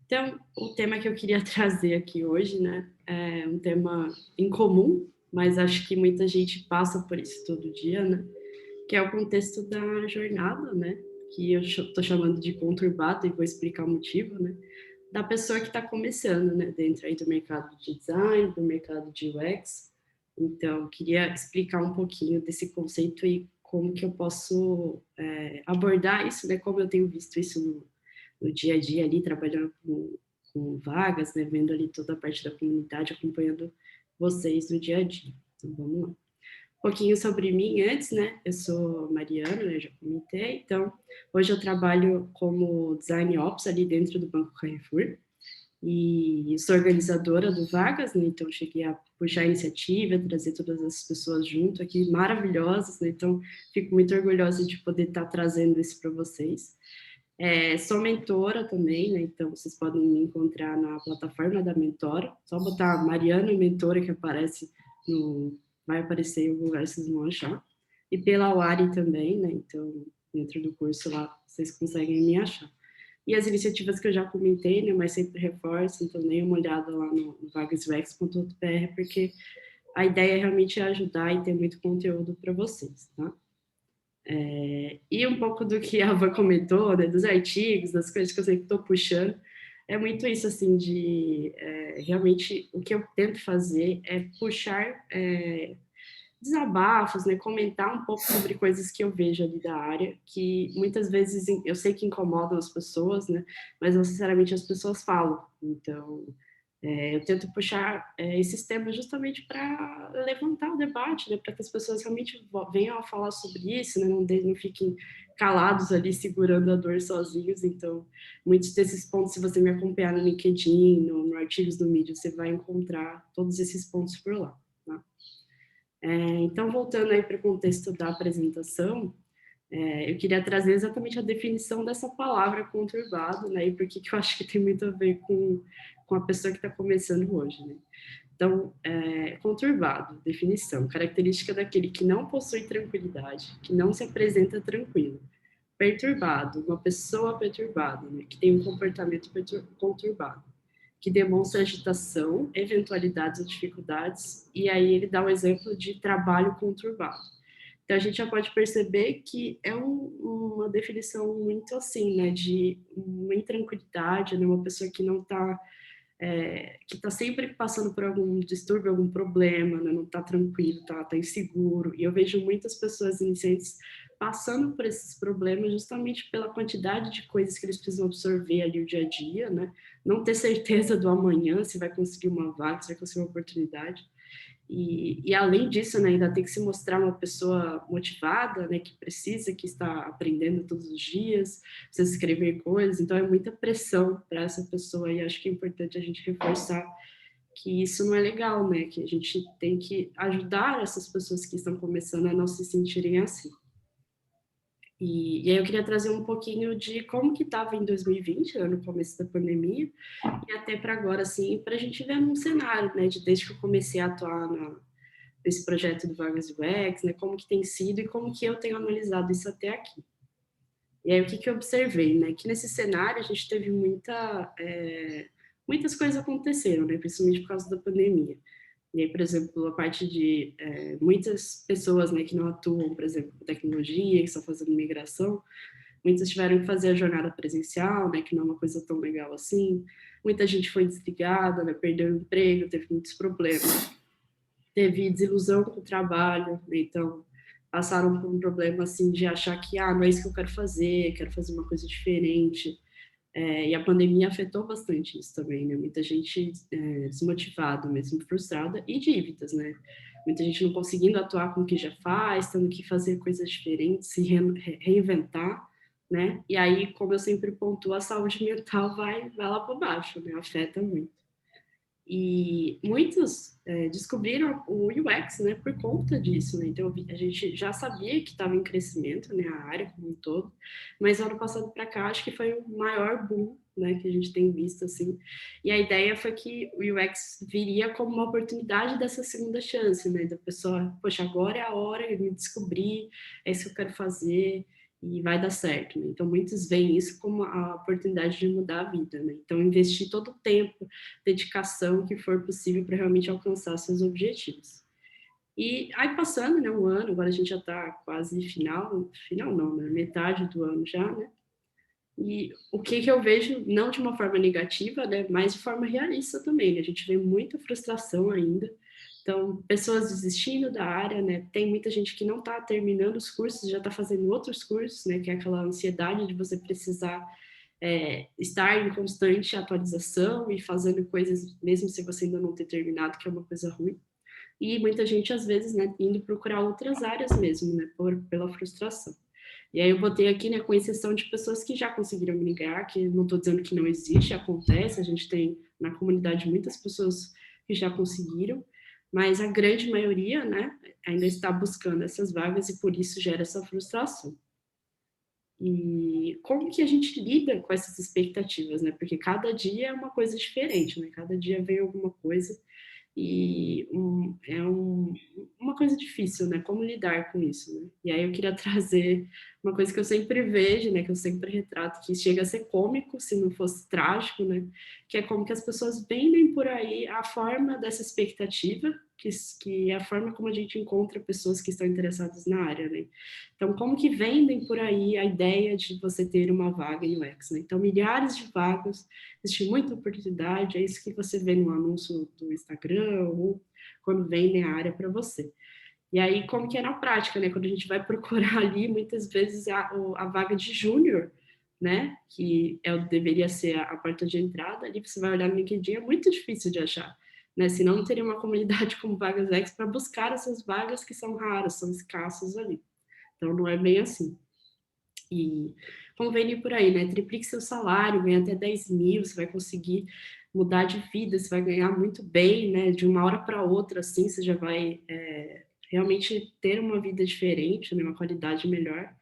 Então, o tema que eu queria trazer aqui hoje, né, é um tema incomum, mas acho que muita gente passa por isso todo dia, né, que é o contexto da jornada, né, que eu estou chamando de conturbado e vou explicar o motivo, né, da pessoa que está começando, né, dentro aí do mercado de design, do mercado de UX. Então, eu queria explicar um pouquinho desse conceito e como que eu posso abordar isso, né, como eu tenho visto isso no dia a dia ali, trabalhando com vagas, né, vendo ali toda a parte da comunidade, acompanhando vocês no dia a dia. Então, vamos lá. Um pouquinho sobre mim antes, né? Eu sou Mariana, né? Já comentei. Então, hoje eu trabalho como design ops ali dentro do Banco Carrefour e sou organizadora do Vagas, né? Então, cheguei a puxar a iniciativa, trazer todas as pessoas junto aqui, maravilhosas, né? Então, fico muito orgulhosa de poder estar trazendo isso para vocês. Sou mentora também, né? Então vocês podem me encontrar na plataforma da Mentora. Só botar Mariana Mentora que aparece no, vai aparecer em algum lugar, vocês vão achar. E pela Wari também, né? Então, dentro do curso lá, vocês conseguem me achar. E as iniciativas que eu já comentei, né? Mas sempre reforço, então dêem uma olhada lá no vagasvex.br, porque a ideia realmente é ajudar e ter muito conteúdo para vocês, tá? E um pouco do que a Ava comentou, né, dos artigos, das coisas que eu sempre estou puxando, é muito isso, assim, de realmente o que eu tento fazer é puxar desabafos, né, comentar um pouco sobre coisas que eu vejo ali da área, que muitas vezes eu sei que incomodam as pessoas, né, mas não necessariamente as pessoas falam. Então, eu tento puxar esses temas justamente para levantar o debate, né, para que as pessoas realmente venham a falar sobre isso, né, não fiquem calados ali segurando a dor sozinhos. Então, muitos desses pontos, se você me acompanhar no LinkedIn, no Artigos do Medium, você vai encontrar todos esses pontos por lá. Tá? Então, voltando aí para o contexto da apresentação, eu queria trazer exatamente a definição dessa palavra conturbado, né, e por que eu acho que tem muito a ver com a pessoa que está começando hoje, né. Então, conturbado, definição, característica daquele que não possui tranquilidade, que não se apresenta tranquilo. Perturbado, uma pessoa perturbada, né, que tem um comportamento conturbado, que demonstra agitação, eventualidades ou dificuldades, e aí ele dá o exemplo de trabalho conturbado. Então a gente já pode perceber que é uma definição muito assim, né, de uma intranquilidade, né, uma pessoa que não está que está sempre passando por algum distúrbio, algum problema, né? Não está tranquilo, tá inseguro. E eu vejo muitas pessoas iniciantes passando por esses problemas justamente pela quantidade de coisas que eles precisam absorver ali o dia a dia, né? Não ter certeza do amanhã, se vai conseguir uma vaga, se vai conseguir uma oportunidade. E além disso, né, ainda tem que se mostrar uma pessoa motivada, né, que precisa, que está aprendendo todos os dias, precisa escrever coisas, então é muita pressão para essa pessoa e acho que é importante a gente reforçar que isso não é legal, né, que a gente tem que ajudar essas pessoas que estão começando a não se sentirem assim. E aí eu queria trazer um pouquinho de como que estava em 2020, né, no começo da pandemia, e até para agora, assim, para a gente ver um cenário, né, desde que eu comecei a atuar nesse projeto do Vagas UX, né, como que tem sido e como que eu tenho analisado isso até aqui. E aí o que eu observei, né, que nesse cenário a gente teve muitas coisas aconteceram, né, principalmente por causa da pandemia. E aí, por exemplo, a parte de muitas pessoas, né, que não atuam, por exemplo, com tecnologia, que estão fazendo migração, muitas tiveram que fazer a jornada presencial, né, que não é uma coisa tão legal assim. Muita gente foi desligada, né, perdeu o emprego, teve muitos problemas. Teve desilusão com o trabalho, né, então passaram por um problema assim de achar que não é isso que eu quero fazer uma coisa diferente. E a pandemia afetou bastante isso também, né? Muita gente desmotivada, mesmo frustrada, e dívidas, né? Muita gente não conseguindo atuar com o que já faz, tendo que fazer coisas diferentes, se reinventar, né? E aí, como eu sempre pontuo, a saúde mental vai lá para baixo, né? Afeta muito. E muitos descobriram o UX, né, por conta disso, né? Então a gente já sabia que estava em crescimento, né, a área como um todo, mas ano passado para cá acho que foi o maior boom, né, que a gente tem visto assim. E a ideia foi que o UX viria como uma oportunidade dessa segunda chance, né, da pessoa, poxa, agora é a hora de me descobrir, é isso que eu quero fazer. e vai dar certo, né? Então, muitos veem isso como a oportunidade de mudar a vida, né? Então, investir todo o tempo, dedicação que for possível para realmente alcançar seus objetivos. E aí, passando, né, um ano, agora a gente já está quase final não, né? Metade do ano já, né? E o que eu vejo, não de uma forma negativa, né, mas de forma realista também, né? A gente vê muita frustração ainda. Então, pessoas desistindo da área, né? Tem muita gente que não está terminando os cursos, já está fazendo outros cursos, né? Que é aquela ansiedade de você precisar estar em constante atualização e fazendo coisas, mesmo se você ainda não ter terminado, que é uma coisa ruim. E muita gente, às vezes, né, indo procurar outras áreas mesmo, né, pela frustração. E aí eu botei aqui, né, com exceção de pessoas que já conseguiram migrar, que não estou dizendo que não existe, acontece, a gente tem na comunidade muitas pessoas que já conseguiram, mas a grande maioria, né, ainda está buscando essas vagas e por isso gera essa frustração. E como que a gente lida com essas expectativas, né? Porque cada dia é uma coisa diferente, né? Cada dia vem alguma coisa e uma coisa difícil, né? Como lidar com isso, né? E aí eu queria trazer uma coisa que eu sempre vejo, né? Que eu sempre retrato, que chega a ser cômico, se não fosse trágico, né? Que é como que as pessoas vendem por aí a forma dessa expectativa, que é a forma como a gente encontra pessoas que estão interessadas na área, né? Então, como que vendem por aí a ideia de você ter uma vaga em UX, né? Então, milhares de vagas, existe muita oportunidade, é isso que você vê no anúncio do Instagram ou quando vendem a área para você. E aí, como que é na prática, né? Quando a gente vai procurar ali, muitas vezes a vaga de júnior, né? Que deveria ser a porta de entrada, ali você vai olhar no LinkedIn, é muito difícil de achar, né? Senão não teria uma comunidade como Vagas X para buscar essas vagas que são raras, são escassas ali. Então, não é bem assim. E como vem por aí, né? Triplique seu salário, ganha até 10 mil, você vai conseguir mudar de vida, você vai ganhar muito bem, né? De uma hora para outra, assim, você já vai realmente ter uma vida diferente, né? Uma qualidade melhor.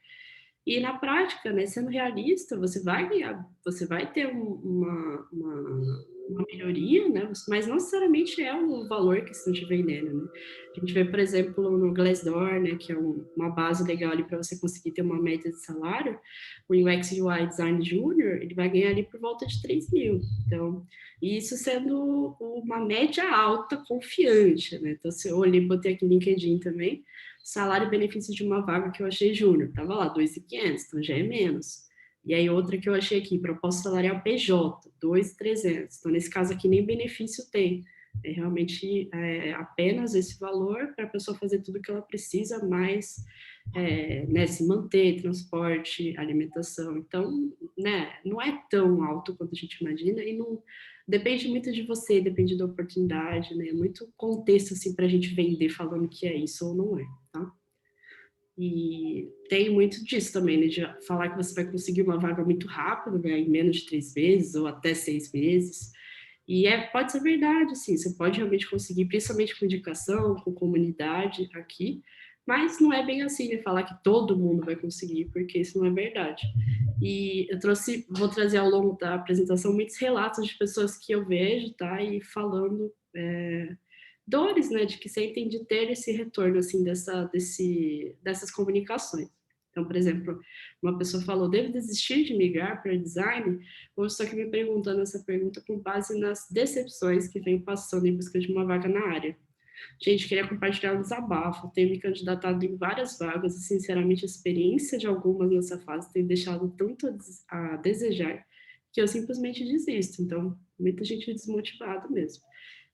E na prática, né, sendo realista, você vai ganhar, você vai ter uma melhoria, né, mas não necessariamente é o valor que estão te vendendo, né. A gente vê, por exemplo, no Glassdoor, né, que é uma base legal ali para você conseguir ter uma média de salário, o UX UI Design Júnior, ele vai ganhar ali por volta de 3 mil. Então, isso sendo uma média alta, confiante, né. Então, se eu olhei, botei aqui no LinkedIn também, salário e benefício de uma vaga que eu achei júnior, tava lá, 2.500, então já é menos. E aí outra que eu achei aqui, proposta salarial PJ, 2.300. Então, nesse caso aqui, nem benefício tem. É realmente apenas esse valor para a pessoa fazer tudo que ela precisa, mais né, se manter, transporte, alimentação. Então, né, não é tão alto quanto a gente imagina e não depende muito de você, depende da oportunidade, né? É muito contexto assim para a gente vender falando que é isso ou não é, tá? E tem muito disso também, né? De falar que você vai conseguir uma vaga muito rápido, né? Em menos de 3 meses ou até 6 meses. E pode ser verdade, sim, você pode realmente conseguir, principalmente com indicação, com comunidade aqui, mas não é bem assim, né? Falar que todo mundo vai conseguir, porque isso não é verdade. E vou trazer ao longo da apresentação muitos relatos de pessoas que eu vejo, tá? E falando dores, né, de que sentem de ter esse retorno, assim, dessas comunicações. Então, por exemplo, uma pessoa falou, devo desistir de migrar para design? Ou estou aqui me perguntando essa pergunta com base nas decepções que venho passando em busca de uma vaga na área. Gente, queria compartilhar um desabafo. Tenho me candidatado em várias vagas e, sinceramente, a experiência de algumas nessa fase tem deixado tanto a desejar que eu simplesmente desisto. Então, muita gente desmotivada mesmo.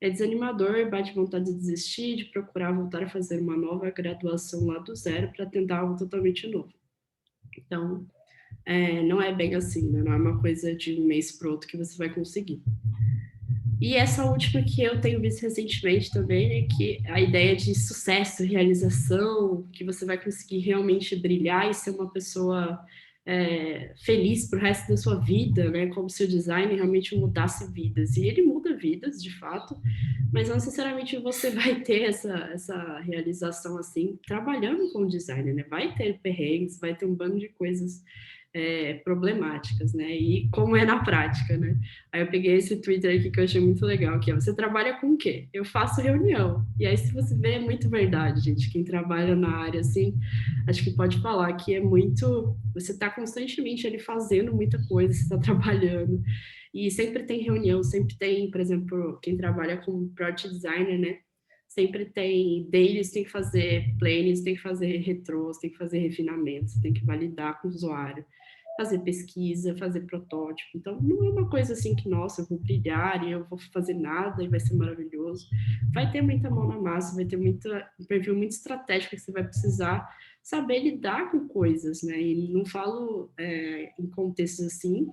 É desanimador, bate vontade de desistir, de procurar voltar a fazer uma nova graduação lá do zero para tentar algo totalmente novo. Então, não é bem assim, né? Não é uma coisa de um mês para outro que você vai conseguir. E essa última que eu tenho visto recentemente também é que a ideia de sucesso, realização, que você vai conseguir realmente brilhar e ser uma pessoa feliz pro resto da sua vida, né? Como se o design realmente mudasse vidas. E ele muda vidas, de fato, mas não necessariamente você vai ter essa realização assim trabalhando com o design, né? Vai ter perrengues, vai ter um bando de coisas problemáticas, né? E como é na prática, né? Aí eu peguei esse Twitter aqui que eu achei muito legal, que é: você trabalha com o quê? Eu faço reunião. E aí, se você vê, é muito verdade, gente. Quem trabalha na área, assim, acho que pode falar que é muito... Você está constantemente ali fazendo muita coisa, você está trabalhando. E sempre tem reunião, sempre tem, por exemplo, quem trabalha como product designer, né? Sempre tem dailies, tem que fazer plannings, tem que fazer retrôs, tem que fazer refinamentos, tem que validar com o usuário, fazer pesquisa, fazer protótipo. Então, não é uma coisa assim que, nossa, eu vou brilhar e eu vou fazer nada e vai ser maravilhoso. Vai ter muita mão na massa, vai ter um perfil muito estratégico que você vai precisar saber lidar com coisas, né? E não falo em contextos assim,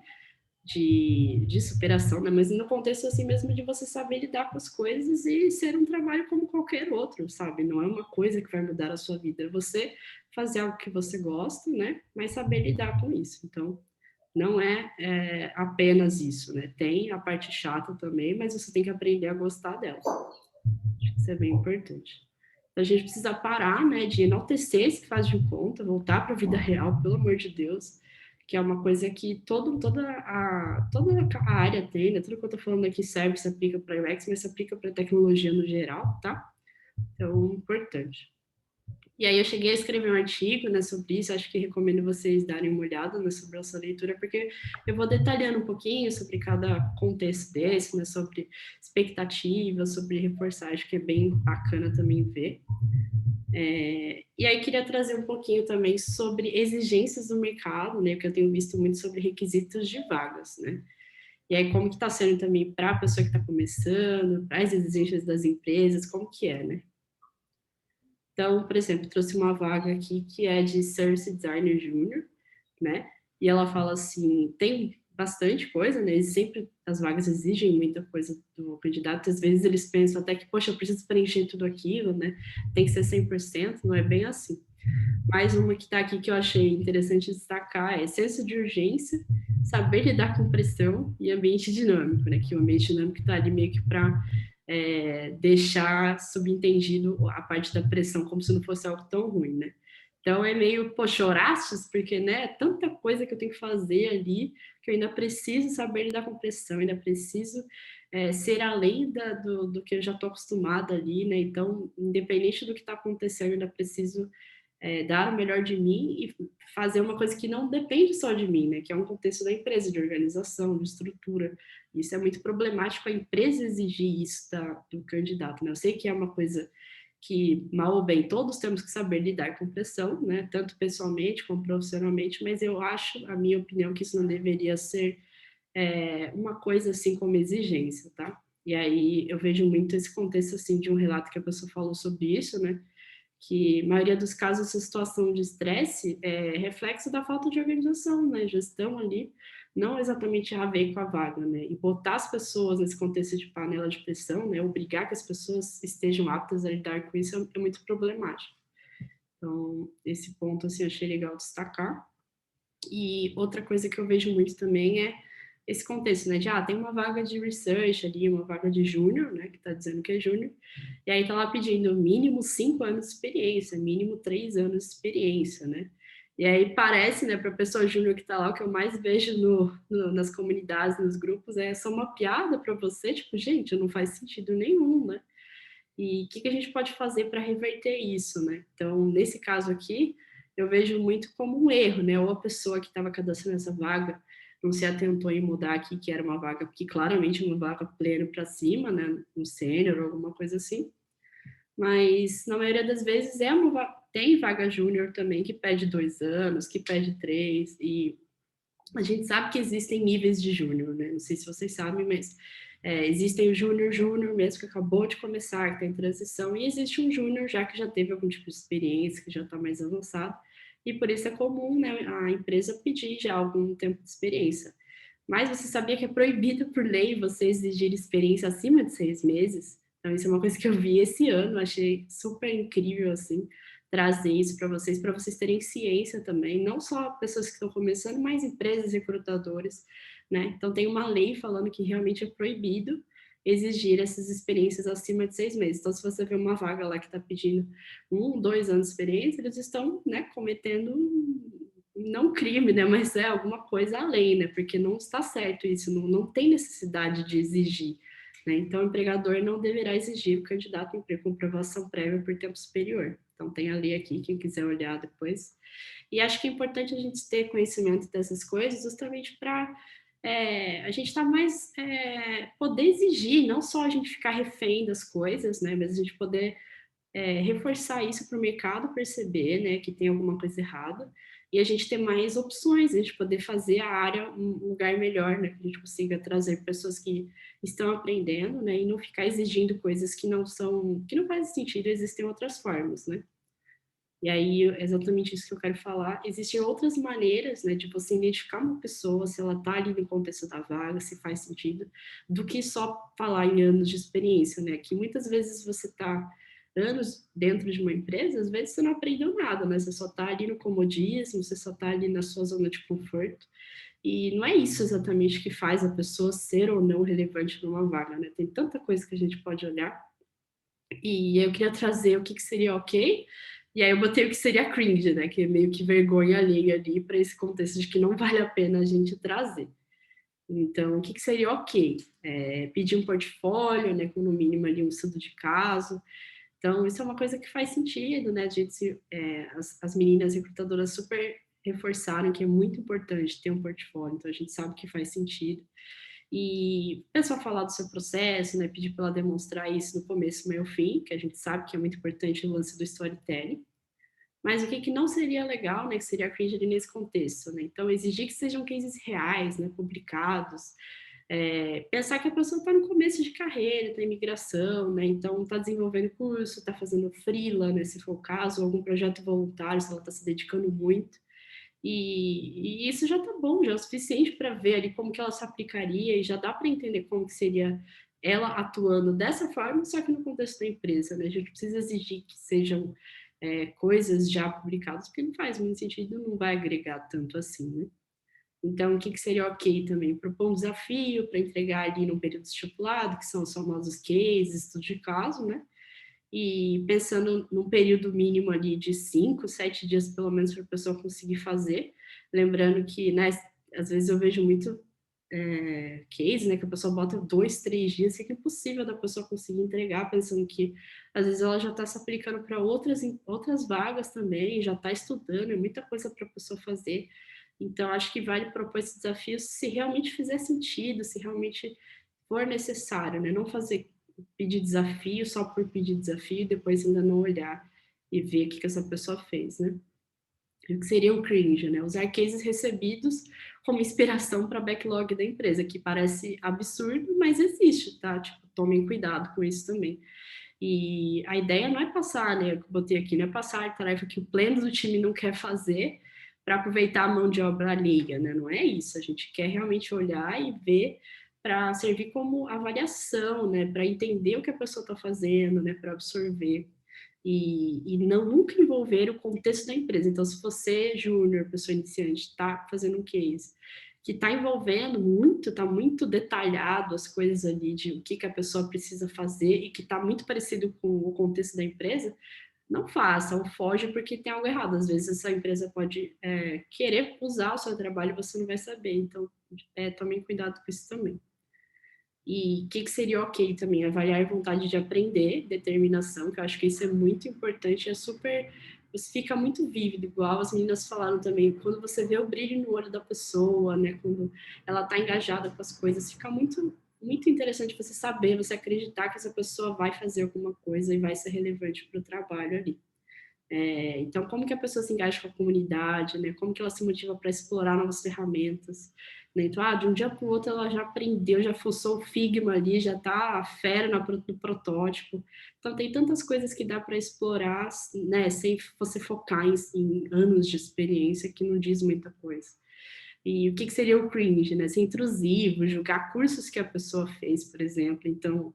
de superação, né? Mas no contexto assim mesmo de você saber lidar com as coisas e ser um trabalho como qualquer outro, sabe? Não é uma coisa que vai mudar a sua vida, é você fazer algo que você gosta, né? Mas saber lidar com isso. Então, não é apenas isso, né? Tem a parte chata também, mas você tem que aprender a gostar dela. Acho que isso é bem importante. Então, a gente precisa parar, né, de enaltecer esse faz de conta, voltar para a vida real, pelo amor de Deus, que é uma coisa que toda a área tem, né? Tudo que eu estou falando aqui serve, se aplica para UX, mas se aplica para tecnologia no geral, tá? Então, importante. E aí eu cheguei a escrever um artigo, né, sobre isso, acho que recomendo vocês darem uma olhada, né, sobre essa leitura, porque eu vou detalhando um pouquinho sobre cada contexto desse, né, sobre expectativas, sobre reforçar, acho que é bem bacana também ver. E aí queria trazer um pouquinho também sobre exigências do mercado, né, porque eu tenho visto muito sobre requisitos de vagas, né, e aí como que está sendo também para a pessoa que está começando, para as exigências das empresas, como que é, né? Então, por exemplo, trouxe uma vaga aqui que é de Service Designer Júnior, né? E ela fala assim, tem bastante coisa, né? E sempre as vagas exigem muita coisa do candidato. Às vezes eles pensam até que, poxa, eu preciso preencher tudo aquilo, né? Tem que ser 100%, não é bem assim. Mais uma que está aqui que eu achei interessante destacar é senso de urgência, saber lidar com pressão e ambiente dinâmico, né? Que o ambiente dinâmico está ali meio que para deixar subentendido a parte da pressão, como se não fosse algo tão ruim, né? Então é meio, poxa, Horácios, porque, né, é tanta coisa que eu tenho que fazer ali, que eu ainda preciso saber lidar com pressão, ainda preciso ser além do que eu já estou acostumada ali, né? Então, independente do que está acontecendo, eu ainda preciso dar o melhor de mim e fazer uma coisa que não depende só de mim, né? Que é um contexto da empresa, de organização, de estrutura. Isso é muito problemático, a empresa exigir isso do candidato, né? Eu sei que é uma coisa que, mal ou bem, todos temos que saber lidar com pressão, né? Tanto pessoalmente como profissionalmente, mas eu acho, a minha opinião, que isso não deveria ser uma coisa assim como exigência, tá? E aí eu vejo muito esse contexto assim de um relato que a pessoa falou sobre isso, né? Que a maioria dos casos essa situação de estresse é reflexo da falta de organização, né, gestão ali, não exatamente a ver com a vaga, né, e botar as pessoas nesse contexto de panela de pressão, né, obrigar que as pessoas estejam aptas a lidar com isso é muito problemático. Então, esse ponto, assim, eu achei legal destacar. E outra coisa que eu vejo muito também é esse contexto, né, de, tem uma vaga de research ali, uma vaga de júnior, né, que está dizendo que é júnior, e aí está lá pedindo mínimo 5 anos de experiência, mínimo 3 anos de experiência, né, e aí parece, né, para a pessoa júnior que está lá, o que eu mais vejo nas comunidades, nos grupos, é só uma piada para você, tipo, gente, não faz sentido nenhum, né, e o que a gente pode fazer para reverter isso, né? Então, nesse caso aqui, eu vejo muito como um erro, né? Ou a pessoa que estava cadastrando essa vaga não se atentou em mudar aqui, que era uma vaga, que claramente uma vaga pleno para cima, né? Um sênior ou alguma coisa assim. Mas, na maioria das vezes, tem vaga júnior também que pede 2 anos, que pede 3, e a gente sabe que existem níveis de júnior, né? Não sei se vocês sabem, mas existem o júnior mesmo, que acabou de começar, que está em transição, e existe um júnior já que já teve algum tipo de experiência, que já está mais avançado, e por isso é comum, né, a empresa pedir já algum tempo de experiência. Mas você sabia que é proibido por lei você exigir experiência acima de 6 meses? Então, isso é uma coisa que eu vi esse ano, achei super incrível, assim, trazer isso para vocês terem ciência também, não só pessoas que estão começando, mas empresas, recrutadores, né? Então, tem uma lei falando que realmente é proibido exigir essas experiências acima de 6 meses. Então, se você vê uma vaga lá que está pedindo 1, 2 anos de experiência, eles estão, né, cometendo não crime, né, mas é alguma coisa além, né, porque não está certo isso, não tem necessidade de exigir, né, então o empregador não deverá exigir o candidato a emprego comprovação prévia por tempo superior. Então tem a lei aqui, quem quiser olhar depois. E acho que é importante a gente ter conhecimento dessas coisas justamente para a gente estar mais poder exigir, não só a gente ficar refém das coisas, né, mas a gente poder reforçar isso para o mercado perceber, né, que tem alguma coisa errada e a gente ter mais opções, a gente poder fazer a área um lugar melhor, né, que a gente consiga trazer pessoas que estão aprendendo, né, e não ficar exigindo coisas que não fazem sentido, existem outras formas, né. E aí, é exatamente isso que eu quero falar. Existem outras maneiras, né, de você identificar uma pessoa, se ela está ali no contexto da vaga, se faz sentido, do que só falar em anos de experiência, né? Que muitas vezes você está anos dentro de uma empresa, às vezes você não aprendeu nada, né? Você só está ali no comodismo, você só está ali na sua zona de conforto. E não é isso exatamente que faz a pessoa ser ou não relevante numa vaga, né? Tem tanta coisa que a gente pode olhar e eu queria trazer o que seria ok, e aí eu botei o que seria cringe, né? Que é meio que vergonha alheia ali para esse contexto de que não vale a pena a gente trazer. Então, o que seria ok? Pedir um portfólio, né? Com no mínimo ali um estudo de caso. Então, isso é uma coisa que faz sentido, né? A gente, as meninas recrutadoras super reforçaram que é muito importante ter um portfólio, então a gente sabe que faz sentido. E é só falar do seu processo, né? Pedir para ela demonstrar isso no começo, meio fim, que a gente sabe que é muito importante o lance do storytelling. Mas o que não seria legal, né? Que seria cringe ali nesse contexto, né? Então, exigir que sejam cases reais, né? Publicados. Pensar que a pessoa está no começo de carreira, está em migração, né? Então, está desenvolvendo curso, está fazendo freela, né? Se for o caso, algum projeto voluntário, se ela está se dedicando muito. E isso já tá bom, já é o suficiente para ver ali como que ela se aplicaria e já dá para entender como que seria ela atuando dessa forma, só que no contexto da empresa, né? A gente precisa exigir que sejam coisas já publicadas, porque não faz muito sentido, não vai agregar tanto assim, né? Então, o que seria ok também? Propor um desafio para entregar ali num período estipulado, que são os famosos cases, estudo de caso, né? E pensando num período mínimo ali de 5, 7 dias, pelo menos, para a pessoa conseguir fazer. Lembrando que, né, às vezes eu vejo muito case, né, que a pessoa bota 2, 3 dias, que é impossível da pessoa conseguir entregar, pensando que às vezes ela já está se aplicando para outras vagas também, já está estudando, é muita coisa para a pessoa fazer. Então, acho que vale propor esse desafio se realmente fizer sentido, se realmente for necessário, né? Não fazer pedir desafio só por pedir desafio e depois ainda não olhar e ver o que essa pessoa fez, né? O que seria o cringe, né? Usar cases recebidos como inspiração para backlog da empresa, que parece absurdo, mas existe, tá? Tipo, tomem cuidado com isso também. E a ideia não é passar, né? Eu botei aqui, não é passar a tarefa que o pleno do time não quer fazer para aproveitar a mão de obra alheia, né? Não é isso. A gente quer realmente olhar e ver para servir como avaliação, né? Para entender o que a pessoa está fazendo, né? Para absorver e não nunca envolver o contexto da empresa. Então, se você, júnior, pessoa iniciante, está fazendo um case que está envolvendo muito, está muito detalhado as coisas ali de o que a pessoa precisa fazer e que está muito parecido com o contexto da empresa, não faça ou foge porque tem algo errado. Às vezes essa empresa pode querer usar o seu trabalho e você não vai saber. Então, tomem cuidado com isso também. E o que seria ok também? Avaliar vontade de aprender, determinação, que eu acho que isso é muito importante, é super. Isso fica muito vívido, igual as meninas falaram também, quando você vê o brilho no olho da pessoa, né, quando ela está engajada com as coisas, fica muito, muito interessante você saber, você acreditar que essa pessoa vai fazer alguma coisa e vai ser relevante para o trabalho ali. Então, como que a pessoa se engaja com a comunidade, né? Como que ela se motiva para explorar novas ferramentas, né? Então, de um dia para o outro ela já aprendeu, já fuçou o Figma ali, já está fera no protótipo. Então, tem tantas coisas que dá para explorar, né? Sem você focar em anos de experiência, que não diz muita coisa. E o que seria o cringe, né? Ser intrusivo, julgar cursos que a pessoa fez, por exemplo. Então,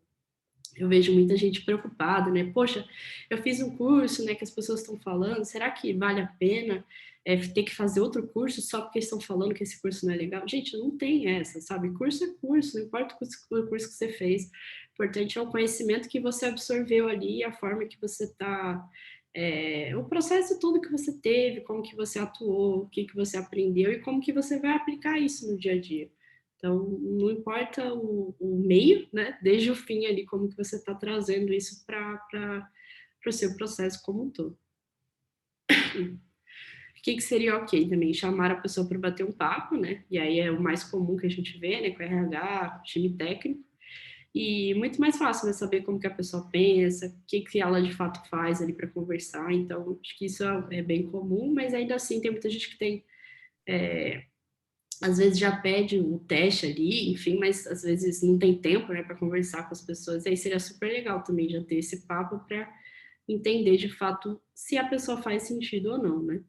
eu vejo muita gente preocupada, né? Poxa, eu fiz um curso, né, que as pessoas estão falando, será que vale a pena ter que fazer outro curso só porque estão falando que esse curso não é legal? Gente, não tem essa, sabe? Curso é curso, não importa o curso que você fez. O importante é o conhecimento que você absorveu ali e a forma que você está o processo todo que você teve, como que você atuou, o que que você aprendeu e como que você vai aplicar isso no dia a dia. Então, não importa o meio, né, desde o fim ali, como que você está trazendo isso para o seu processo como um todo. O que que seria ok também? Chamar a pessoa para bater um papo, né? E aí é o mais comum que a gente vê, né? Com RH, com time técnico. E muito mais fácil, né? Saber como que a pessoa pensa, o que que ela de fato faz ali para conversar. Então, acho que isso é bem comum, mas ainda assim tem muita gente que tem, às vezes já pede o teste ali, enfim, mas às vezes não tem tempo, né, para conversar com as pessoas. Aí seria super legal também já ter esse papo para entender de fato se a pessoa faz sentido ou não, né?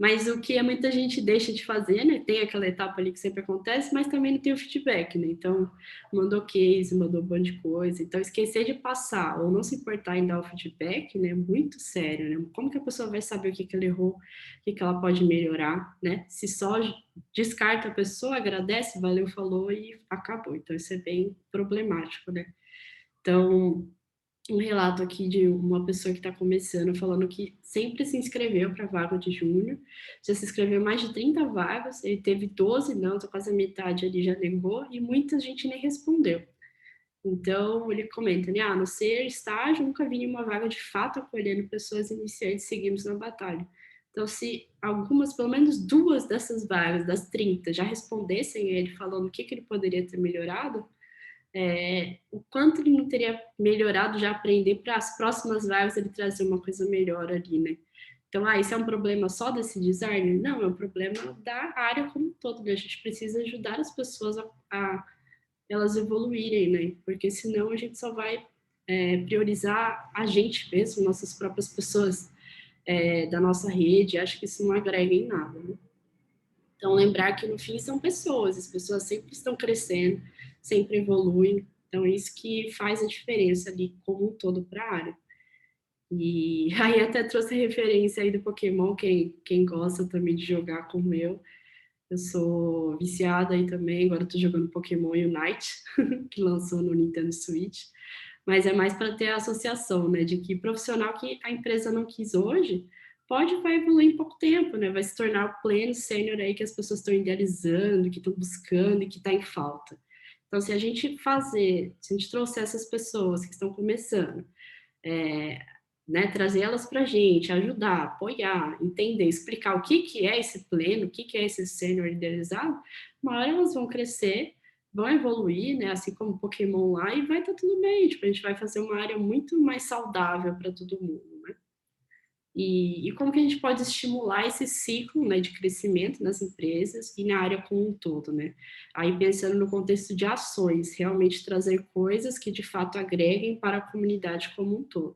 Mas o que muita gente deixa de fazer, né? Tem aquela etapa ali que sempre acontece, mas também não tem o feedback, né? Então, mandou case, mandou um monte de coisa. Então, esquecer de passar ou não se importar em dar o feedback, né? É muito sério, né? Como que a pessoa vai saber o que que ela errou, o que que ela pode melhorar, né? Se só descarta a pessoa, agradece, valeu, falou e acabou. Então, isso é bem problemático, né? Então, um relato aqui de uma pessoa que está começando, falando que sempre se inscreveu para a vaga de júnior, já se inscreveu mais de 30 vagas, ele teve 12 não, então quase a metade ali já negou, e muita gente nem respondeu. Então, ele comenta, né, no ser estágio, nunca vi nenhuma vaga de fato acolhendo pessoas iniciantes, seguimos na batalha. Então, se algumas, pelo menos duas dessas vagas, das 30, já respondessem ele falando o que, que ele poderia ter melhorado, o quanto ele não teria melhorado já aprender para as próximas vagas ele trazer uma coisa melhor ali, né? Então, isso é um problema só desse design? Não, é um problema da área como um todo, né? A gente precisa ajudar as pessoas a elas evoluírem, né? Porque senão a gente só vai priorizar a gente mesmo, nossas próprias pessoas da nossa rede, acho que isso não agrega em nada, né? Então, lembrar que no fim são pessoas, as pessoas sempre estão crescendo, sempre evoluem. Então, é isso que faz a diferença ali como um todo para a área. E aí até trouxe a referência aí do Pokémon, quem gosta também de jogar como eu sou viciada aí também, agora estou jogando Pokémon Unite, que lançou no Nintendo Switch, mas é mais para ter a associação, né, de que profissional que a empresa não quis hoje, vai evoluir em pouco tempo, né, vai se tornar o pleno sênior aí que as pessoas estão idealizando, que estão buscando e que está em falta. Então, se a gente trouxer essas pessoas que estão começando, é, né, trazer elas para a gente, ajudar, apoiar, entender, explicar o que, que é esse pleno, o que, que é esse sênior idealizado, uma hora elas vão crescer, vão evoluir, né, assim como o Pokémon lá, e vai estar tudo bem, tipo, a gente vai fazer uma área muito mais saudável para todo mundo, né? E como que a gente pode estimular esse ciclo, né, de crescimento nas empresas e na área como um todo, né? Aí pensando no contexto de ações, realmente trazer coisas que de fato agreguem para a comunidade como um todo.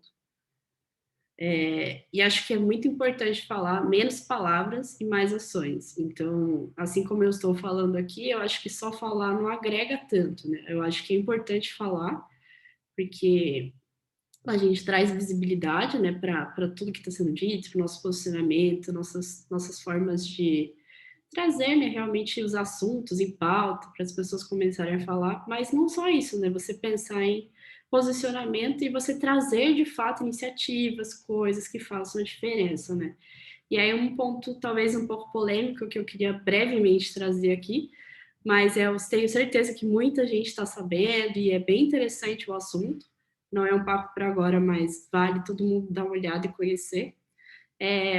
E acho que é muito importante falar menos palavras e mais ações. Então, assim como eu estou falando aqui, eu acho que só falar não agrega tanto, né? Eu acho que é importante falar, porque a gente traz visibilidade, né, para tudo que está sendo dito, para o nosso posicionamento, nossas formas de trazer, né, realmente os assuntos em pauta para as pessoas começarem a falar, mas não só isso, né, você pensar em posicionamento e você trazer de fato iniciativas, coisas que façam a diferença, né. E aí um ponto talvez um pouco polêmico que eu queria brevemente trazer aqui, mas eu tenho certeza que muita gente está sabendo e é bem interessante o assunto. Não é um papo para agora, mas vale todo mundo dar uma olhada e conhecer.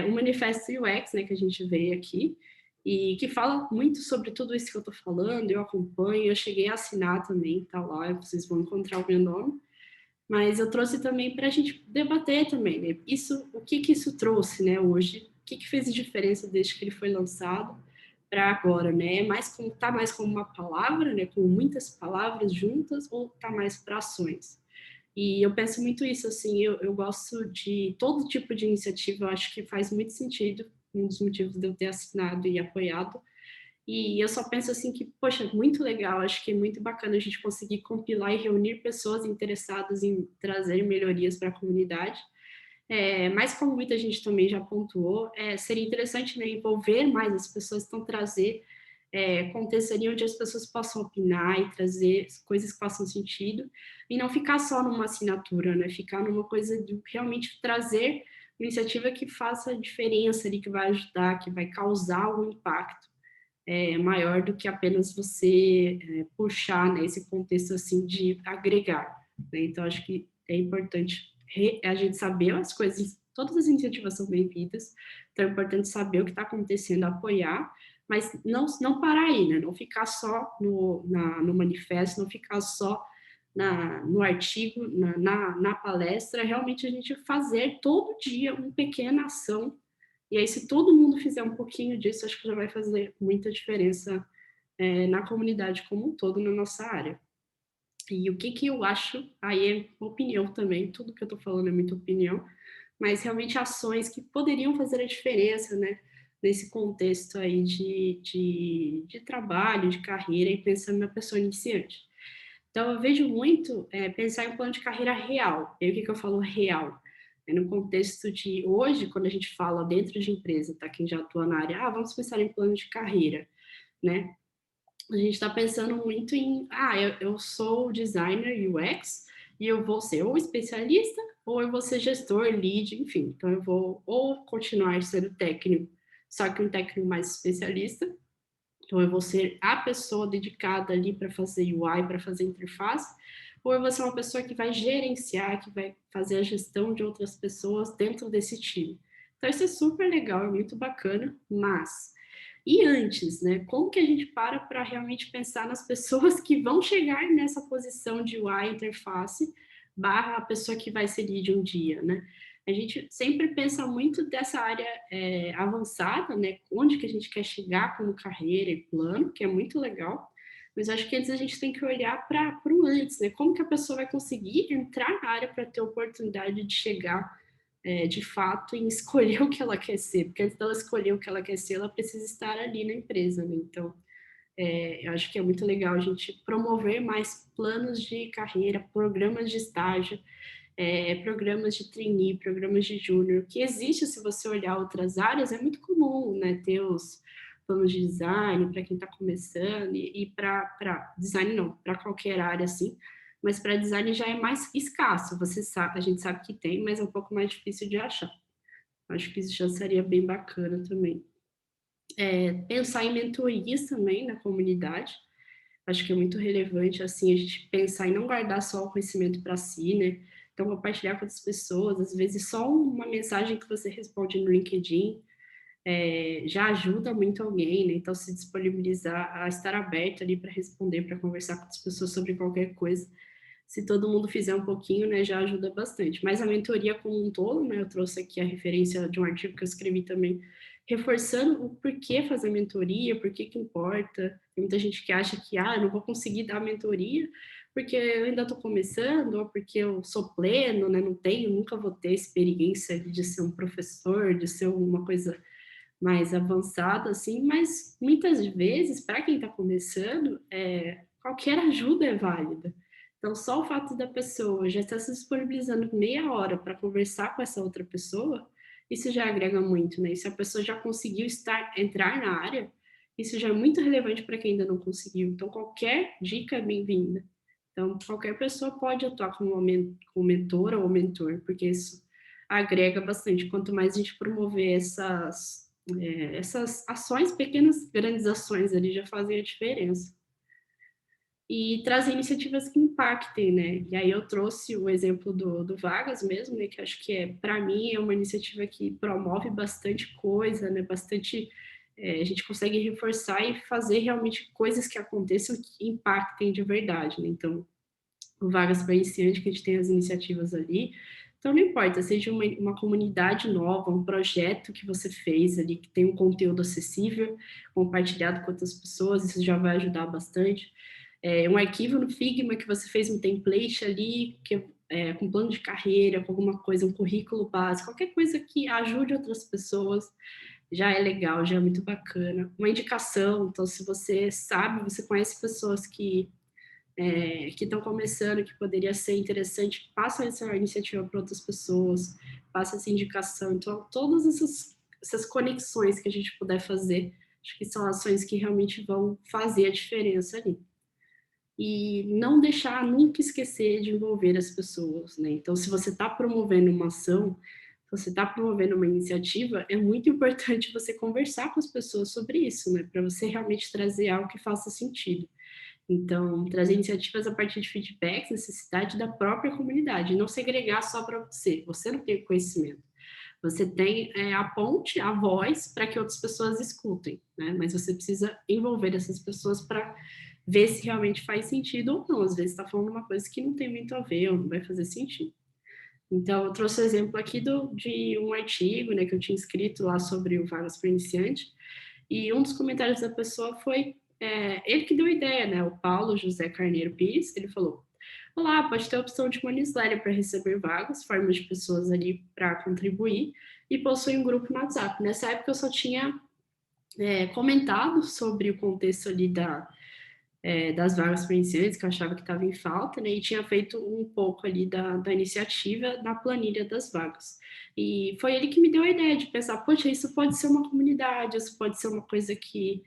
O Manifesto UX, né, que a gente veio aqui, e que fala muito sobre tudo isso que eu estou falando, eu acompanho, eu cheguei a assinar também, tá lá, vocês vão encontrar o meu nome, mas eu trouxe também para a gente debater também, né, o que que isso trouxe, né, hoje, o que que fez de diferença desde que ele foi lançado para agora, né, tá mais como uma palavra, né, com muitas palavras juntas, ou tá mais para ações? E eu penso muito isso, assim, eu gosto de todo tipo de iniciativa, eu acho que faz muito sentido, um dos motivos de eu ter assinado e apoiado. E eu só penso assim que, poxa, muito legal, acho que é muito bacana a gente conseguir compilar e reunir pessoas interessadas em trazer melhorias para a comunidade. Mas como muita gente também já pontuou, seria interessante, né, envolver mais as pessoas, então trazer contextos ali onde as pessoas possam opinar e trazer coisas que façam sentido, e não ficar só numa assinatura, né, ficar numa coisa de realmente trazer iniciativa que faça diferença ali, que vai ajudar, que vai causar algum impacto maior do que apenas você puxar, né, esse contexto assim de agregar, né? Então acho que é importante a gente saber as coisas, todas as iniciativas são bem-vindas, então é importante saber o que está acontecendo, apoiar, mas não parar aí, né? Não ficar só no manifesto, não ficar só no artigo, na palestra, realmente a gente fazer todo dia uma pequena ação. E aí, se todo mundo fizer um pouquinho disso, acho que já vai fazer muita diferença na comunidade como um todo, na nossa área. E o que, que eu acho, aí é opinião também, tudo que eu estou falando é muita opinião, mas realmente ações que poderiam fazer a diferença, né? Nesse contexto aí de trabalho, de carreira, e pensando na pessoa iniciante. Então, eu vejo muito pensar em um plano de carreira real. E aí, o que, que eu falo real? É no contexto de hoje, quando a gente fala dentro de empresa, tá? Quem já atua na área, vamos pensar em plano de carreira, né? A gente está pensando muito em, eu sou designer UX e eu vou ser ou especialista ou eu vou ser gestor, lead, enfim. Então, eu vou ou continuar sendo técnico, só que um técnico mais especialista, então, eu vou ser a pessoa dedicada ali para fazer UI, para fazer interface, ou eu vou ser uma pessoa que vai gerenciar, que vai fazer a gestão de outras pessoas dentro desse time. Então, isso é super legal, é muito bacana, mas... E antes, né? Como que a gente para realmente pensar nas pessoas que vão chegar nessa posição de UI, interface, barra a pessoa que vai ser lead um dia, né? A gente sempre pensa muito dessa área avançada, né? Onde que a gente quer chegar como carreira e plano, que é muito legal. Mas acho que antes a gente tem que olhar para o antes, né? Como que a pessoa vai conseguir entrar na área para ter oportunidade de chegar de fato em escolher o que ela quer ser, porque antes dela escolher o que ela quer ser, ela precisa estar ali na empresa, né? Então, eu acho que é muito legal a gente promover mais planos de carreira, programas de estágio, programas de trainee, programas de júnior, que existe, se você olhar outras áreas, é muito comum, né, ter os planos de design para quem está começando, e para design não, para qualquer área assim, mas para design já é mais escasso, você sabe, a gente sabe que tem, mas é um pouco mais difícil de achar. Acho que isso já seria bem bacana também. Pensar em mentorias também na comunidade, acho que é muito relevante, assim, a gente pensar em não guardar só o conhecimento para si, né? Então, compartilhar com outras pessoas, às vezes só uma mensagem que você responde no LinkedIn já ajuda muito alguém, né? Então, se disponibilizar a estar aberto ali para responder, para conversar com as pessoas sobre qualquer coisa. Se todo mundo fizer um pouquinho, né, já ajuda bastante. Mas a mentoria como um todo, né, eu trouxe aqui a referência de um artigo que eu escrevi também, reforçando o porquê fazer mentoria, por que importa. Tem muita gente que acha que, eu não vou conseguir dar mentoria porque eu ainda estou começando, ou porque eu sou pleno, né, não tenho, nunca vou ter experiência de ser um professor, de ser uma coisa mais avançada, assim, mas muitas vezes, para quem está começando, qualquer ajuda é válida. Então, só o fato da pessoa já estar se disponibilizando meia hora para conversar com essa outra pessoa, isso já agrega muito, né? E se a pessoa já conseguiu entrar na área, isso já é muito relevante para quem ainda não conseguiu. Então, qualquer dica é bem-vinda. Então, qualquer pessoa pode atuar como mentora ou mentor, porque isso agrega bastante. Quanto mais a gente promover essas ações, pequenas, grandes ações ali já fazem a diferença. E trazer iniciativas que impactem, né? E aí eu trouxe o exemplo do Vagas mesmo, né? Que acho que para mim, é uma iniciativa que promove bastante coisa, né? Bastante, a gente consegue reforçar e fazer realmente coisas que aconteçam que impactem de verdade, né? Então, o Vagas para Iniciante, que a gente tem as iniciativas ali. Então, não importa, seja uma comunidade nova, um projeto que você fez ali, que tem um conteúdo acessível, compartilhado com outras pessoas, isso já vai ajudar bastante. Um arquivo no Figma que você fez um template ali, com plano de carreira, com alguma coisa, um currículo básico, qualquer coisa que ajude outras pessoas, já é legal, já é muito bacana. Uma indicação, então, se você sabe, você conhece pessoas que estão começando, que poderia ser interessante, passa essa iniciativa para outras pessoas, passa essa indicação. Então, todas essas conexões que a gente puder fazer, acho que são ações que realmente vão fazer a diferença ali. E não deixar, nunca esquecer de envolver as pessoas, né? Então, se você está promovendo uma ação, você está promovendo uma iniciativa, é muito importante você conversar com as pessoas sobre isso, né? Para você realmente trazer algo que faça sentido. Então, trazer iniciativas a partir de feedbacks, necessidade da própria comunidade, não segregar só para você. Você não tem conhecimento. Você tem a ponte, a voz, para que outras pessoas escutem, né? Mas você precisa envolver essas pessoas para ver se realmente faz sentido ou não. Às vezes está falando uma coisa que não tem muito a ver ou não vai fazer sentido. Então, eu trouxe o exemplo aqui de um artigo, né, que eu tinha escrito lá sobre o Vagas para Iniciante, e um dos comentários da pessoa foi ele que deu a ideia, né, o Paulo José Carneiro Pires, ele falou: olá, pode ter a opção de uma newsletter para receber vagas, formas de pessoas ali para contribuir, e possui um grupo no WhatsApp. Nessa época eu só tinha comentado sobre o contexto ali das vagas para iniciantes, que eu achava que estava em falta, né, e tinha feito um pouco ali da iniciativa na planilha das vagas. E foi ele que me deu a ideia de pensar, poxa, isso pode ser uma comunidade, isso pode ser uma coisa que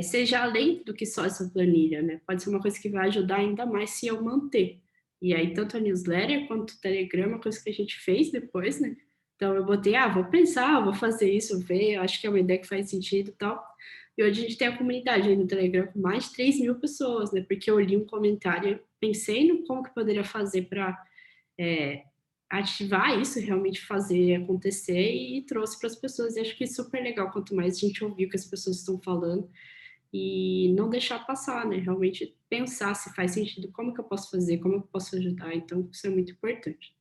seja além do que só essa planilha, né? Pode ser uma coisa que vai ajudar ainda mais se eu manter. E aí, tanto a newsletter quanto o Telegram, uma coisa que a gente fez depois, né? Então, eu botei, vou pensar, vou fazer isso, ver, acho que é uma ideia que faz sentido e tal. E hoje a gente tem a comunidade aí no Telegram com mais de 3 mil pessoas, né? Porque eu li um comentário, pensei no como que poderia fazer para ativar isso, realmente fazer acontecer e trouxe para as pessoas. E acho que é super legal, quanto mais a gente ouvir o que as pessoas estão falando e não deixar passar, né? Realmente pensar se faz sentido, como que eu posso fazer, como eu posso ajudar. Então, isso é muito importante.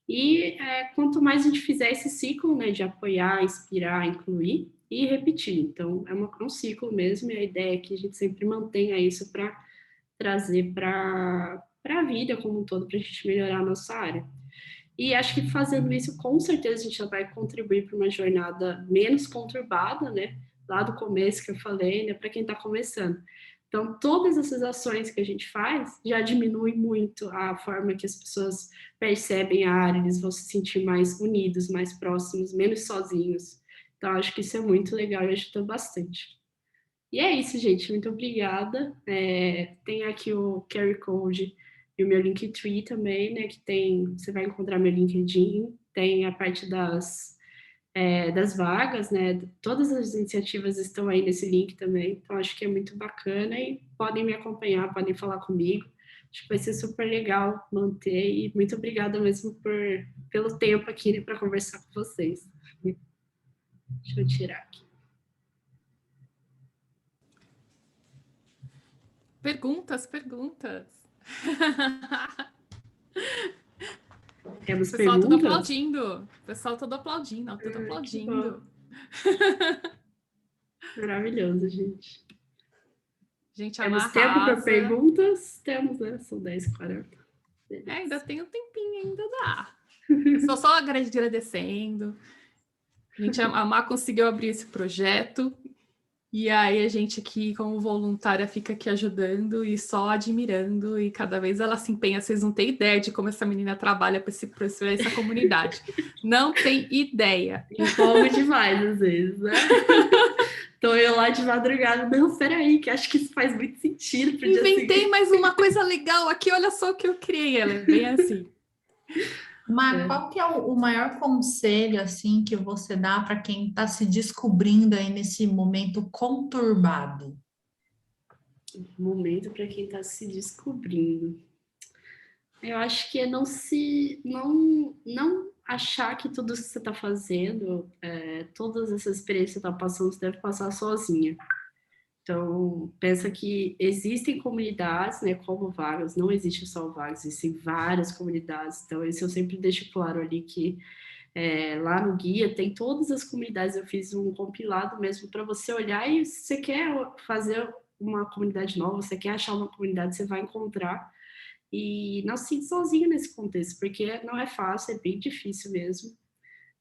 E quanto mais a gente fizer esse ciclo, né, de apoiar, inspirar, incluir e repetir. Então, é um ciclo mesmo, e a ideia é que a gente sempre mantenha isso para trazer para a vida como um todo, para a gente melhorar a nossa área. E acho que fazendo isso, com certeza, a gente já vai contribuir para uma jornada menos conturbada, né? Lá do começo que eu falei, né? Para quem está começando. Então, todas essas ações que a gente faz já diminuem muito a forma que as pessoas percebem a área, eles vão se sentir mais unidos, mais próximos, menos sozinhos. Então, acho que isso é muito legal e ajuda bastante. E é isso, gente. Muito obrigada. Tem aqui o QR Code e o meu Linktree também, né? Que tem, você vai encontrar meu LinkedIn, tem a parte das vagas, né? Todas as iniciativas estão aí nesse link também. Então, acho que é muito bacana e podem me acompanhar, podem falar comigo. Acho que vai ser super legal manter e muito obrigada mesmo pelo tempo aqui, né, para conversar com vocês. Deixa eu tirar aqui. Perguntas. Temos Pessoal, perguntas? tudo aplaudindo. Pessoal, tudo aplaudindo. Maravilhoso, gente. Gente, Temos tempo para arrasa. perguntas? Temos, né? São 10h40. Ainda tem um tempinho, ainda dá. Estou só agradecendo. A gente, a Má conseguiu abrir esse projeto. E aí a gente aqui, como voluntária, fica aqui ajudando e só admirando. E cada vez ela se empenha. Vocês não têm ideia de como essa menina trabalha para essa comunidade. Não tem ideia. Empolgo demais, às vezes, né? Tô eu lá de madrugada. Não, peraí, que acho que isso faz muito sentido pro Inventei mais uma coisa legal aqui. Olha só o que eu criei. Ela é bem assim. Mas qual que é o maior conselho assim que você dá para quem está se descobrindo aí nesse momento conturbado? Momento para quem está se descobrindo. Eu acho que é não achar que tudo que você está fazendo, todas essas experiências que você está passando, você deve passar sozinha. Então, pensa que existem comunidades, né, como Vagas, não existe só Vagas, existem várias comunidades. Então, isso eu sempre deixo claro ali que lá no guia tem todas as comunidades. Eu fiz um compilado mesmo para você olhar e se você quer fazer uma comunidade nova, você quer achar uma comunidade, você vai encontrar. E não se sinta sozinho nesse contexto, porque não é fácil, é bem difícil mesmo.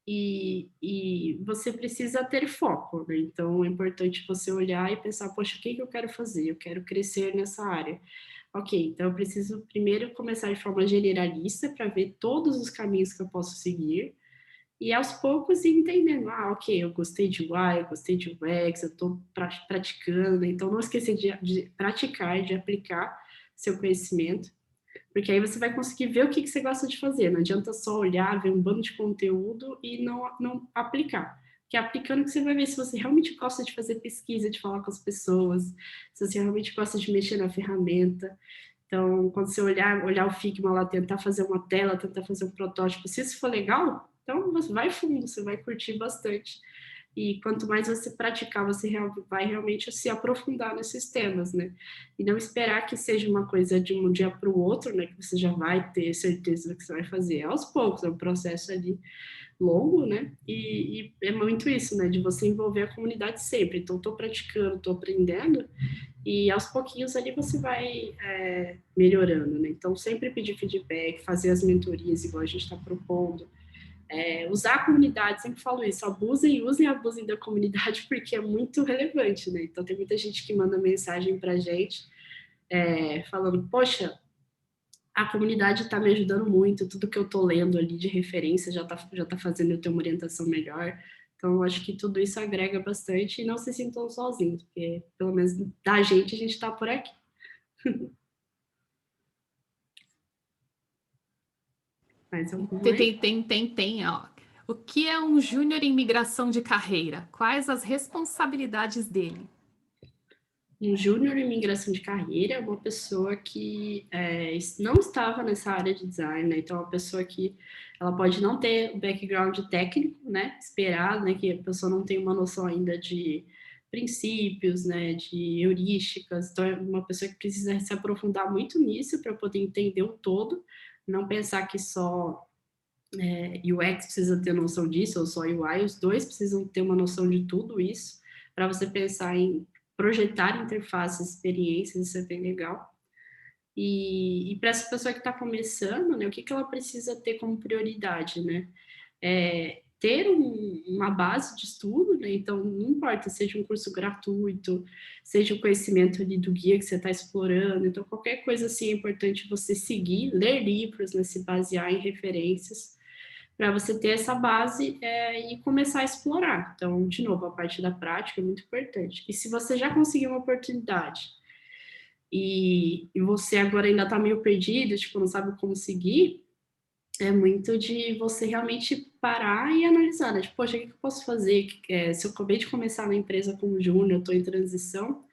E você precisa ter foco, né? Então é importante você olhar e pensar, poxa, o que eu quero fazer? Eu quero crescer nessa área. Ok, então eu preciso primeiro começar de forma generalista para ver todos os caminhos que eu posso seguir e aos poucos ir entendendo, ok, eu gostei de UI, eu gostei de UX, eu estou praticando, então não esquecer de praticar, de aplicar seu conhecimento. Porque aí você vai conseguir ver o que você gosta de fazer. Não adianta só olhar, ver um bando de conteúdo e não aplicar. Porque aplicando que você vai ver se você realmente gosta de fazer pesquisa, de falar com as pessoas, se você realmente gosta de mexer na ferramenta. Então, quando você olhar o Figma lá, tentar fazer uma tela, tentar fazer um protótipo, se isso for legal, então você vai fundo, você vai curtir bastante. E quanto mais você praticar, você vai realmente se aprofundar nesses temas, né? E não esperar que seja uma coisa de um dia para o outro, né? Que você já vai ter certeza do que você vai fazer. Aos poucos, é um processo ali longo, né? E é muito isso, né? De você envolver a comunidade sempre. Então, estou praticando, estou aprendendo, e aos pouquinhos ali você vai melhorando, né? Então, sempre pedir feedback, fazer as mentorias, igual a gente está propondo. Usar a comunidade, sempre falo isso, usem e abusem da comunidade, porque é muito relevante, né? Então, tem muita gente que manda mensagem pra gente, falando, poxa, a comunidade está me ajudando muito, tudo que eu estou lendo ali de referência já tá fazendo eu ter uma orientação melhor. Então, acho que tudo isso agrega bastante e não se sintam sozinhos, porque pelo menos da gente, a gente está por aqui. Mas Ó. O que é um júnior em migração de carreira? Quais as responsabilidades dele? Um júnior em migração de carreira é uma pessoa que não estava nessa área de design, né? Então, é uma pessoa que ela pode não ter o background técnico, né? Esperado, né? Que a pessoa não tem uma noção ainda de princípios, né? De heurísticas. Então, é uma pessoa que precisa se aprofundar muito nisso para poder entender o todo, não pensar que só UX precisa ter noção disso, ou só UI, os dois precisam ter uma noção de tudo isso, para você pensar em projetar interfaces, experiências, isso é bem legal. E para essa pessoa que está começando, né, o que ela precisa ter como prioridade, né? Ter uma base de estudo, né? Então, não importa, seja um curso gratuito, seja o conhecimento ali do guia que você está explorando, então qualquer coisa assim é importante você seguir, ler livros, né, se basear em referências, para você ter essa base e começar a explorar. Então, de novo, a parte da prática é muito importante. E se você já conseguiu uma oportunidade e você agora ainda está meio perdido, tipo, não sabe como seguir, é muito de você realmente parar e analisar, né? Tipo, poxa, o que eu posso fazer? Se eu acabei de começar na empresa como júnior, estou em transição,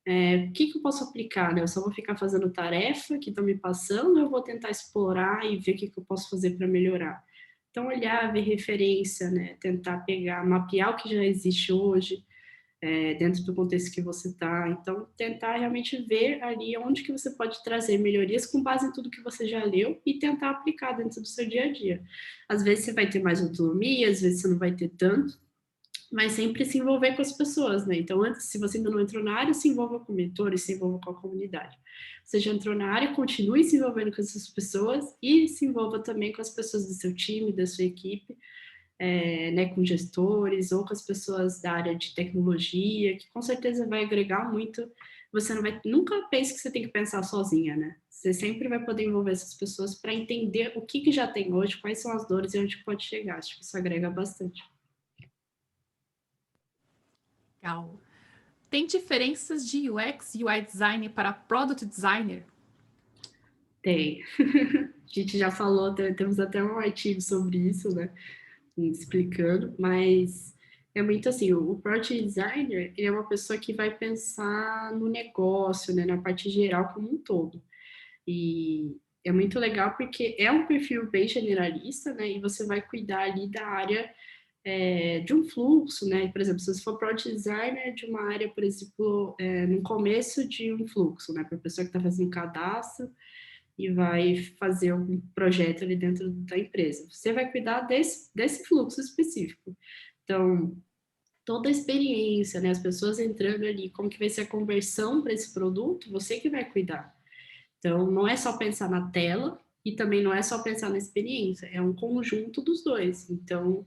o que eu posso aplicar, né? Eu só vou ficar fazendo tarefa que estão me passando, ou eu vou tentar explorar e ver o que eu posso fazer para melhorar? Então, olhar, ver referência, né? Tentar pegar, mapear o que já existe hoje, dentro do contexto que você está. Então, tentar realmente ver ali onde que você pode trazer melhorias com base em tudo que você já leu e tentar aplicar dentro do seu dia a dia. Às vezes você vai ter mais autonomia, às vezes você não vai ter tanto, mas sempre se envolver com as pessoas, né? Então, antes, se você ainda não entrou na área, se envolva com mentores, se envolva com a comunidade. Você já entrou na área, continue se envolvendo com essas pessoas e se envolva também com as pessoas do seu time, da sua equipe, né, com gestores ou com as pessoas da área de tecnologia, que com certeza vai agregar muito. Você nunca pense que você tem que pensar sozinha, né? Você sempre vai poder envolver essas pessoas para entender o que já tem hoje, quais são as dores e onde pode chegar. Acho que isso agrega bastante. Legal. Tem diferenças de UX e UI design para product designer? Tem. A gente já falou, temos até um artigo sobre isso, né? Explicando, mas é muito assim, o product designer, ele é uma pessoa que vai pensar no negócio, né? Na parte geral como um todo. E é muito legal porque é um perfil bem generalista, né? E você vai cuidar ali da área de um fluxo, né? Por exemplo, se você for product designer de uma área, por exemplo, no começo de um fluxo, né? Para a pessoa que está fazendo cadastro e vai fazer um projeto ali dentro da empresa. Você vai cuidar desse fluxo específico. Então, toda a experiência, né? As pessoas entrando ali, como que vai ser a conversão para esse produto, você que vai cuidar. Então, não é só pensar na tela e também não é só pensar na experiência, é um conjunto dos dois. Então,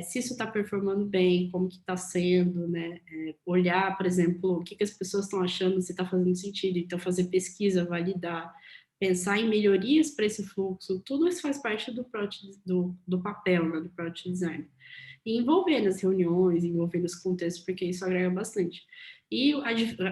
se isso está performando bem, como que está sendo, né? Olhar, por exemplo, o que as pessoas estão achando, se está fazendo sentido. Então, fazer pesquisa, validar, pensar em melhorias para esse fluxo, tudo isso faz parte do papel, né, do product design. e envolver nas reuniões, envolver nos contextos, porque isso agrega bastante. E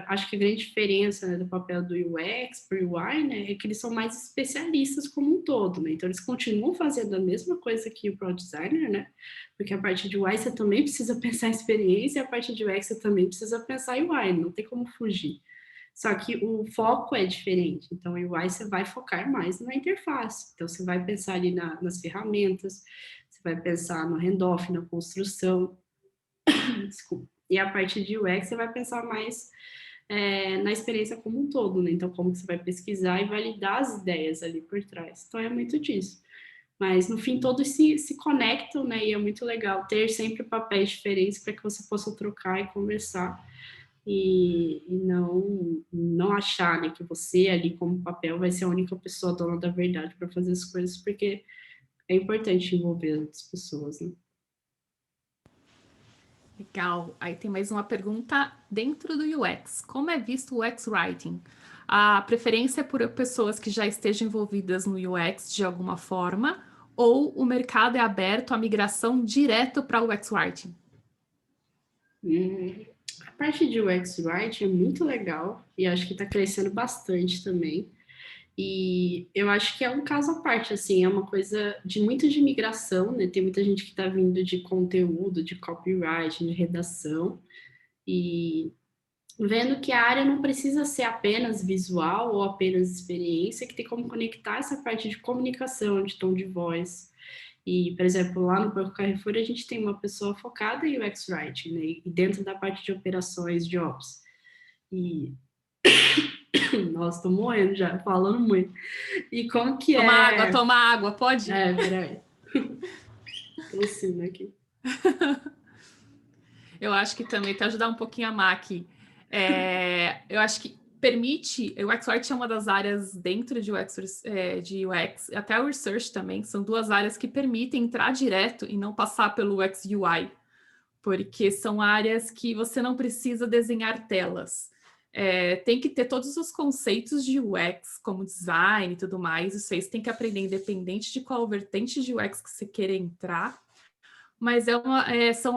acho que a grande diferença, né, do papel do UX para o UI, né, é que eles são mais especialistas como um todo, né? Então, eles continuam fazendo a mesma coisa que o Product Designer, né? Porque a parte de UI você também precisa pensar em experiência, e a parte de UX você também precisa pensar em UI, não tem como fugir. Só que o foco é diferente. Então, o UI você vai focar mais na interface. Então, você vai pensar ali nas ferramentas, você vai pensar no handoff, na construção. Desculpa. E a parte de UX você vai pensar mais na experiência como um todo, né? Então, como que você vai pesquisar e validar as ideias ali por trás. Então, é muito disso. Mas, no fim, todos se conectam, né? E é muito legal ter sempre papéis diferentes para que você possa trocar e conversar. E não achar, né, que você ali como papel vai ser a única pessoa dona da verdade para fazer as coisas, porque é importante envolver outras pessoas, né? Legal. Aí tem mais uma pergunta dentro do UX. Como é visto o UX Writing? A preferência é por pessoas que já estejam envolvidas no UX de alguma forma, ou o mercado é aberto à migração direto para o UX Writing? A parte de UX Writing é muito legal e acho que está crescendo bastante também. E eu acho que é um caso à parte, assim, é uma coisa de muito de migração, né? Tem muita gente que está vindo de conteúdo, de copywriting, de redação, e vendo que a área não precisa ser apenas visual ou apenas experiência, que tem como conectar essa parte de comunicação, de tom de voz. E, por exemplo, lá no Banco Carrefour, a gente tem uma pessoa focada em UX Writing, né? E dentro da parte de operações, de Ops. E, nossa, tô morrendo já, falando muito. E como que Toma água, pode? Peraí. Tossindo aqui. Eu acho que também, te ajudar um pouquinho a Má aqui, eu acho que permite, o UX Writing é uma das áreas dentro de UX, até o Research também, são duas áreas que permitem entrar direto e não passar pelo UX UI, porque são áreas que você não precisa desenhar telas. Tem que ter todos os conceitos de UX, como design e tudo mais, isso aí você tem que aprender independente de qual vertente de UX que você queira entrar, mas são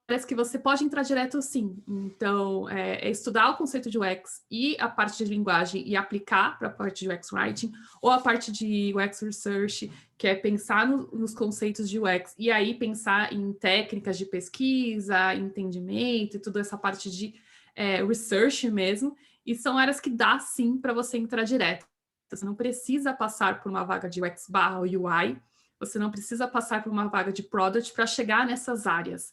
áreas que você pode entrar direto sim. Então, estudar o conceito de UX e a parte de linguagem e aplicar para a parte de UX Writing, ou a parte de UX Research, que é pensar nos conceitos de UX, e aí pensar em técnicas de pesquisa, entendimento e toda essa parte de research mesmo, e são áreas que dá sim para você entrar direto. Você não precisa passar por uma vaga de UX/UI, você não precisa passar por uma vaga de product para chegar nessas áreas.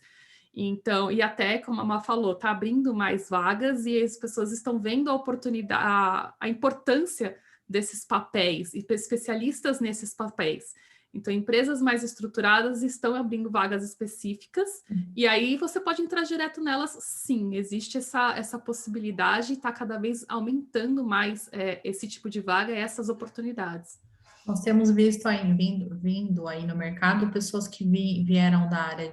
Então, e até, como a Má falou, está abrindo mais vagas e as pessoas estão vendo a oportunidade, a importância desses papéis e especialistas nesses papéis. Então, empresas mais estruturadas estão abrindo vagas específicas e aí você pode entrar direto nelas, sim, existe essa possibilidade e está cada vez aumentando mais esse tipo de vaga e essas oportunidades. Nós temos visto aí, vindo aí no mercado, pessoas que vieram da área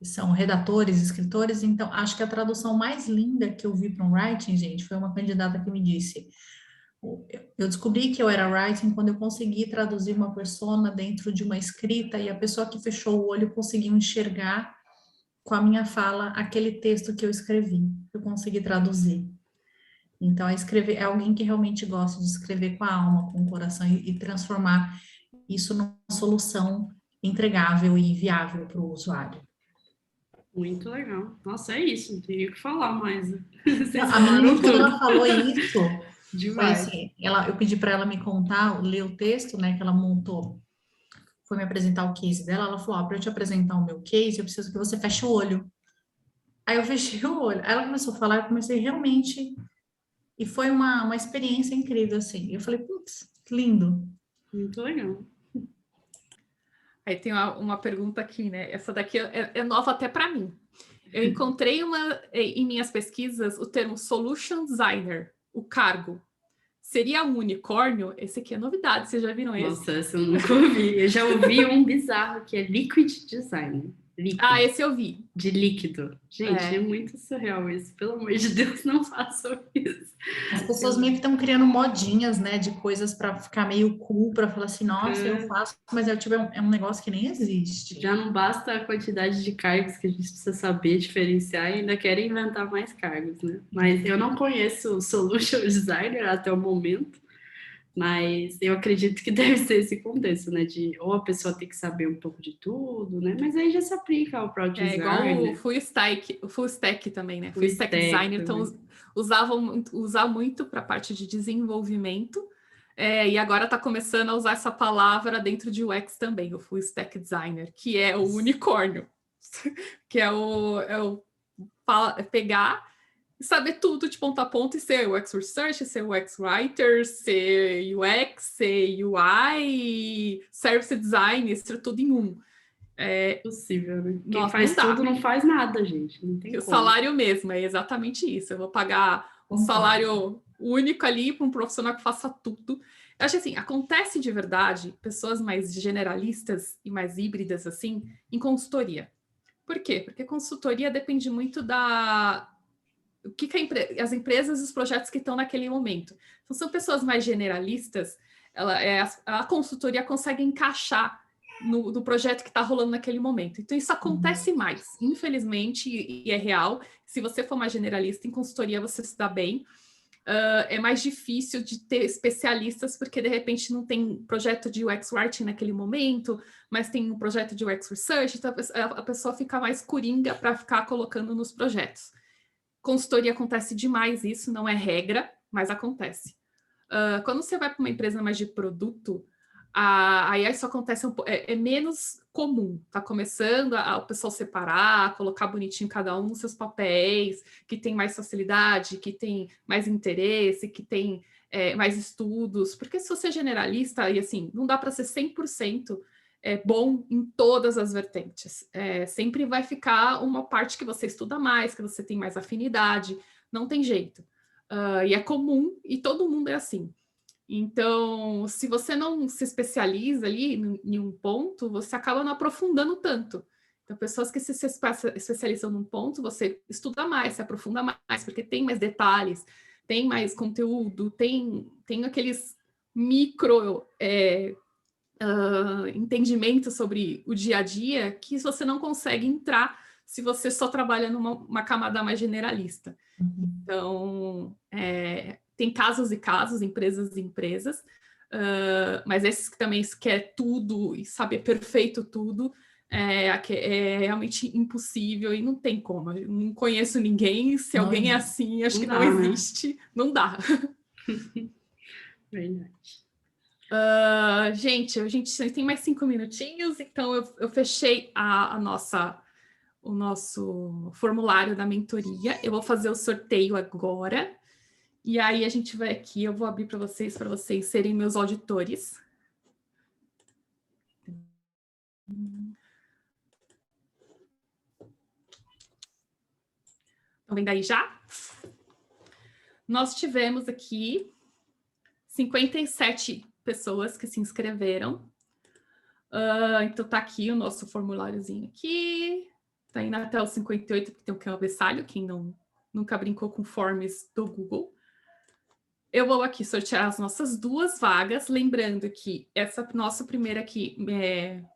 são redatores, escritores, então acho que a tradução mais linda que eu vi para um writing, gente, foi uma candidata que me disse, eu descobri que eu era writing quando eu consegui traduzir uma persona dentro de uma escrita e a pessoa que fechou o olho conseguiu enxergar com a minha fala aquele texto que eu escrevi, eu consegui traduzir. Então, escrever é alguém que realmente gosta de escrever com a alma, com o coração e transformar isso numa solução entregável e viável para o usuário. Muito legal. Nossa, é isso, não teria o que falar mais. Né? A menina, quando ela falou isso, foi Demais. assim, eu pedi para ela me contar, ler o texto, né, que ela montou, foi me apresentar o case dela, ela falou, para eu te apresentar o meu case, eu preciso que você feche o olho. Aí eu fechei o olho, aí ela começou a falar, eu comecei realmente, e foi uma experiência incrível, assim, eu falei, putz, lindo. Muito legal. Aí tem uma pergunta aqui, né? Essa daqui é nova até para mim. Eu encontrei em minhas pesquisas o termo Solution Designer, o cargo. Seria um unicórnio? Esse aqui é novidade, vocês já viram esse? Nossa, essa eu nunca ouvi. Eu já ouvi um bizarro que é Liquid Design. Líquido. esse eu vi. De líquido. Gente, é muito surreal isso. Pelo amor de Deus, não façam isso. As pessoas meio que estão criando modinhas, né, de coisas para ficar meio cool, para falar assim, nossa, eu faço, mas eu tiver é um negócio que nem existe. Já não basta a quantidade de cargos que a gente precisa saber diferenciar e ainda querem inventar mais cargos, né? Mas eu não conheço o Solution Designer até o momento, mas eu acredito que deve ser esse contexto, né? De ou a pessoa tem que saber um pouco de tudo, né? Mas aí já se aplica ao Product É igual Designer. o full stack também, né? Full Full stack designer, também. então usar muito para a parte de desenvolvimento. E agora está começando a usar essa palavra dentro de UX também, o full stack designer, que é o unicórnio, que é pegar e saber tudo de ponta a ponta e ser UX Research, ser UX Writer, ser UX, ser UI, Service Design, isso tudo em um. Possível, né? Quem Nossa, faz tudo não faz nada, gente. Não tem o como. salário mesmo, é exatamente isso. Eu vou pagar um salário único ali para um profissional que faça tudo. Eu acho assim, acontece de verdade, pessoas mais generalistas e mais híbridas assim, em consultoria. Por quê? Porque consultoria depende muito o que as empresas e os projetos que estão naquele momento. Então, são pessoas mais generalistas, a consultoria consegue encaixar no projeto que está rolando naquele momento. Então, isso acontece mais, infelizmente, e é real. Se você for mais generalista, em consultoria você se dá bem. É mais difícil de ter especialistas, porque de repente não tem projeto de UX Writing naquele momento, mas tem um projeto de UX Research, então a pessoa fica mais coringa para ficar colocando nos projetos. Consultoria acontece demais isso, não é regra, mas acontece. Quando você vai para uma empresa mais de produto, aí isso acontece é menos comum. Está começando o pessoal separar, colocar bonitinho cada um nos seus papéis, que tem mais facilidade, que tem mais interesse, que tem mais estudos. Porque se você é generalista, e assim, não dá para ser 100% bom em todas as vertentes. Sempre vai ficar uma parte que você estuda mais, que você tem mais afinidade, não tem jeito. E é comum, e todo mundo é assim. Então, se você não se especializa ali em um ponto, você acaba não aprofundando tanto. Então, pessoas que se especializam num ponto, você estuda mais, se aprofunda mais, porque tem mais detalhes, tem mais conteúdo, tem aqueles micro entendimento sobre o dia a dia que você não consegue entrar se você só trabalha numa camada mais generalista. Então, tem casos e casos, empresas e empresas, mas esses que também quer tudo e saber perfeito tudo, é realmente impossível e não tem como. Eu não conheço ninguém, se alguém é assim, acho que não existe, né? Não dá. Verdade. Gente, a gente tem mais 5 minutinhos, então eu fechei o nosso formulário da mentoria. Eu vou fazer o sorteio agora. E aí a gente vai aqui, eu vou abrir para vocês serem meus auditores. Estão vendo aí já? Nós tivemos aqui 57 pessoas que se inscreveram. Então tá aqui o nosso formuláriozinho aqui. Tá indo até os 58, porque tem o cabeçalho, quem nunca brincou com forms do Google. Eu vou aqui sortear as nossas 2 vagas, lembrando que essa nossa primeira aqui,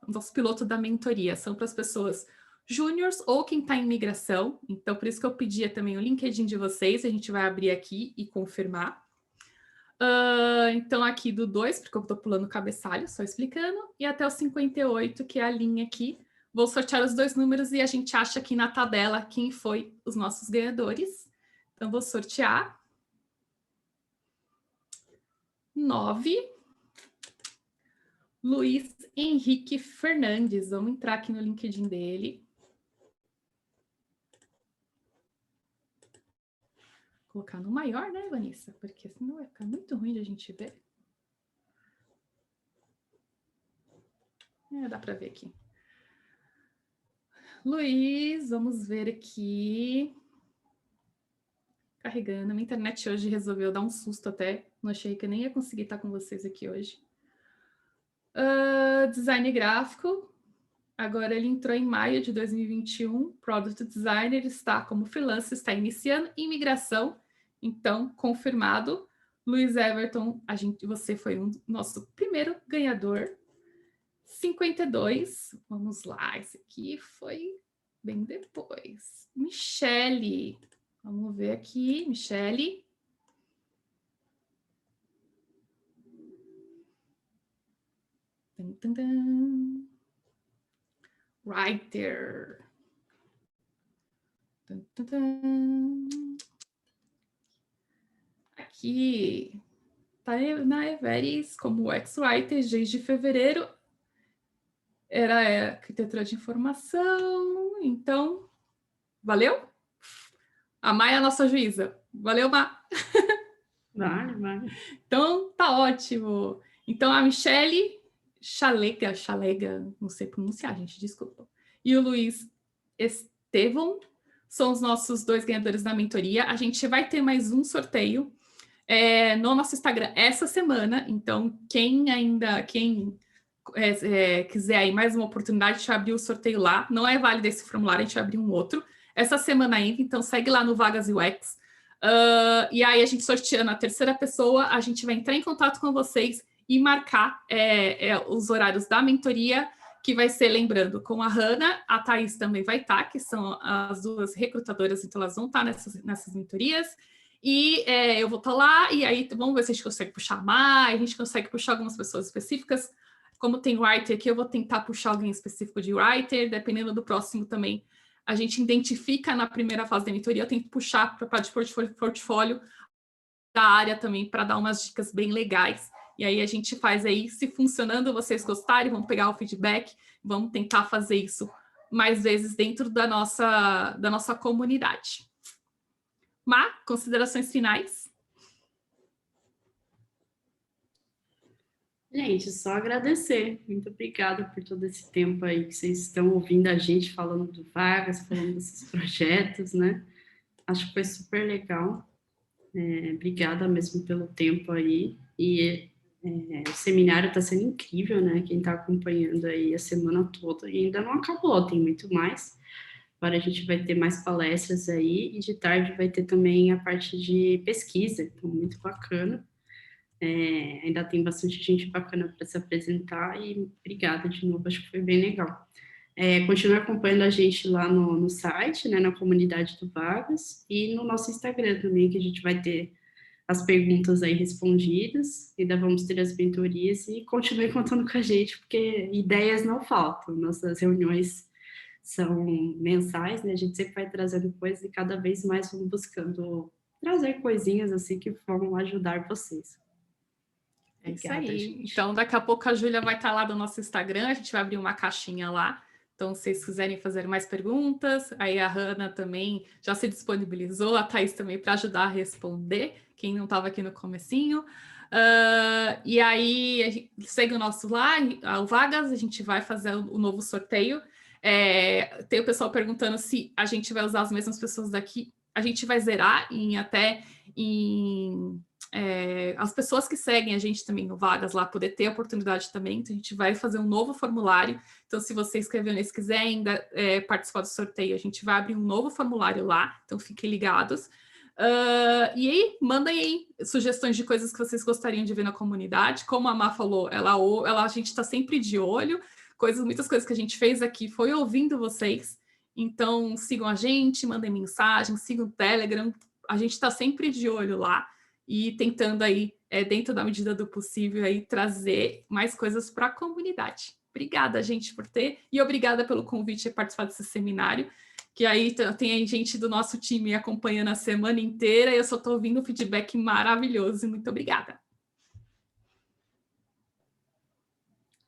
nosso piloto da mentoria, são para as pessoas júniors ou quem está em migração. Então, por isso que eu pedia também o LinkedIn de vocês, a gente vai abrir aqui e confirmar. Então, aqui do 2, porque eu estou pulando o cabeçalho, só explicando, e até o 58, que é a linha aqui. Vou sortear os 2 números e a gente acha aqui na tabela quem foi os nossos ganhadores. Então, vou sortear. 9, Luiz Henrique Fernandes. Vamos entrar aqui no LinkedIn dele. Vou colocar no maior, né, Vanessa? Porque senão vai ficar muito ruim de a gente ver. Dá para ver aqui. Luiz, vamos ver aqui. Carregando. Minha internet hoje resolveu dar um susto até. Não achei que eu nem ia conseguir estar com vocês aqui hoje. Design gráfico. Agora ele entrou em maio de 2021, Product Designer, está como freelancer, está iniciando imigração, então, confirmado. Luiz Everton, você foi nosso primeiro ganhador. 52, vamos lá, esse aqui foi bem depois. Michele, vamos ver aqui, Michele. Tum, tum, tum. Writer. Tum, tum, tum. Aqui, tá na Everest como ex-writer desde fevereiro. Era arquitetura de informação, então, valeu? A Maia é a nossa juíza. Valeu, Má. Vale. Então, tá ótimo. Então, a Michele Chalega, não sei pronunciar, gente, desculpa. E o Luiz Estevão são os nossos 2 ganhadores da mentoria. A gente vai ter mais um sorteio no nosso Instagram essa semana. Então, quem quiser aí mais uma oportunidade, a gente vai abrir o sorteio lá. Não é válido esse formulário, a gente vai abrir um outro. Essa semana ainda, então segue lá no Vagas UX. E aí a gente sorteando a terceira pessoa, a gente vai entrar em contato com vocês e marcar os horários da mentoria, que vai ser, lembrando, com a Hannah, a Thaís também vai estar, que são as 2 recrutadoras, então elas vão estar nessas mentorias. E eu vou estar lá, e aí vamos ver se a gente consegue puxar mais, a gente consegue puxar algumas pessoas específicas. Como tem writer aqui, eu vou tentar puxar alguém específico de writer, dependendo do próximo também. A gente identifica na primeira fase da mentoria, eu tento puxar para a parte de portfólio da área também, para dar umas dicas bem legais. E aí a gente faz aí, se funcionando, vocês gostarem, vamos pegar o feedback, vamos tentar fazer isso mais vezes dentro da nossa comunidade. Má, considerações finais? Gente, só agradecer. Muito obrigada por todo esse tempo aí que vocês estão ouvindo a gente falando do Vagas, falando desses projetos, né? Acho que foi super legal. Obrigada mesmo pelo tempo aí. E o seminário está sendo incrível, né? Quem está acompanhando aí a semana toda. E ainda não acabou, tem muito mais. Agora a gente vai ter mais palestras aí. E de tarde vai ter também a parte de pesquisa. Então, muito bacana. Ainda tem bastante gente bacana para se apresentar e obrigada de novo, acho que foi bem legal. Continue acompanhando a gente lá no site, né, na comunidade do Vagas e no nosso Instagram também, que a gente vai ter as perguntas aí respondidas, ainda vamos ter as mentorias e continue contando com a gente, porque ideias não faltam, nossas reuniões são mensais, né, a gente sempre vai trazendo coisas e cada vez mais vamos buscando trazer coisinhas assim que vão ajudar vocês. Obrigada, isso aí. Gente. Então, daqui a pouco a Júlia vai estar lá no nosso Instagram, a gente vai abrir uma caixinha lá. Então, se vocês quiserem fazer mais perguntas, aí a Hannah também já se disponibilizou, a Thaís também para ajudar a responder, quem não estava aqui no comecinho. E aí, a gente segue o nosso lá, o Vagas, a gente vai fazer o novo sorteio. Tem o pessoal perguntando se a gente vai usar as mesmas pessoas daqui. A gente vai zerar as pessoas que seguem a gente também no Vagas lá poder ter a oportunidade também, então a gente vai fazer um novo formulário, então se você escreveu nesse, quiser ainda participar do sorteio, a gente vai abrir um novo formulário lá, então fiquem ligados. E aí, mandem aí sugestões de coisas que vocês gostariam de ver na comunidade, como a Má falou, a gente está sempre de olho, muitas coisas que a gente fez aqui foi ouvindo vocês, então sigam a gente, mandem mensagem, sigam o Telegram, a gente está sempre de olho lá, e tentando aí, dentro da medida do possível, aí, trazer mais coisas para a comunidade. Obrigada, gente, por ter, e obrigada pelo convite a participar desse seminário, que aí tem gente do nosso time acompanhando a semana inteira, e eu só estou ouvindo um feedback maravilhoso, muito obrigada.